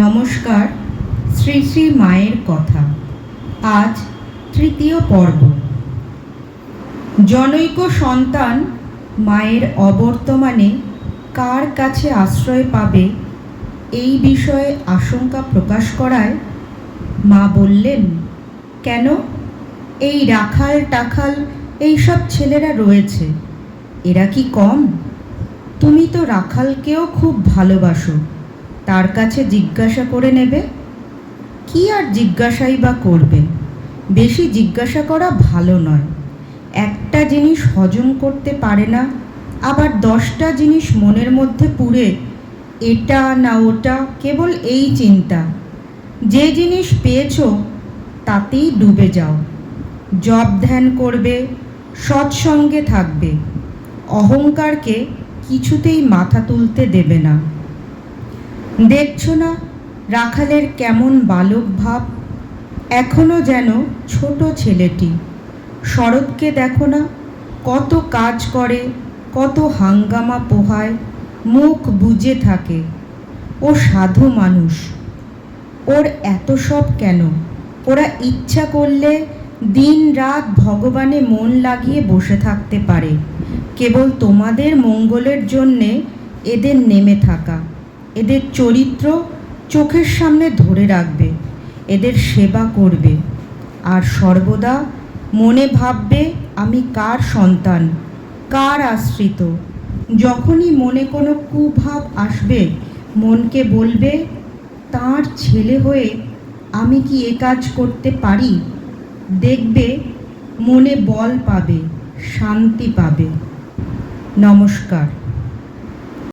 নমস্কার। শ্রী শ্রী মায়ের কথা, আজ তৃতীয় পর্ব। জনৈক সন্তান মায়ের অবর্তমানে কার কাছে আশ্রয় পাবে এই বিষয়ে আশঙ্কা প্রকাশ করায় মা বললেন, কেন, এই রাখাল টাখাল এইসব ছেলেরা রয়েছে, এরা কি কম? তুমি তো রাখালকেও খুব ভালোবাসো, তার কাছে জিজ্ঞাসা করে নেবে। কি আর জিজ্ঞাসাই বা করবে? বেশি জিজ্ঞাসা করা ভালো নয়। একটা জিনিস হজম করতে পারে না, আবার 10টা জিনিস মনের মধ্যে পুরে এটা না ওটা, কেবল এই চিন্তা। যে জিনিস পেয়েছো তাতেই ডুবে যাও। জপ ধ্যান করবে, সৎসঙ্গে থাকবে, অহংকারকে কিছুতেই মাথা তুলতে দেবে না। দেখছো না রাখালের কেমন বালক ভাব, এখনো যেন ছোট ছেলেটি। শরৎকে দেখো না, কত কাজ করে, কত হাঙ্গামা পোহায়, মুখ বুজে থাকে। ও সাধু মানুষ, ওর এত সব কেন? ওরা ইচ্ছা করলে দিন রাত ভগবানে মন লাগিয়ে বসে থাকতে পারে, কেবল তোমাদের মঙ্গলের জন্যে এদের নেমে থাকা, এদের চরিত্র চোখের সামনে ধরে রাখবে, এদের সেবা করবে, আর সর্বদা মনে ভাববে আমি কার সন্তান, কার আশ্রিত। যখনই মনে কোনো কুভাব আসবে, মনকে বলবে তার ছেলে হয়ে আমি কি এ কাজ করতে পারি? দেখবে মনে বল পাবে, শান্তি পাবে। নমস্কার।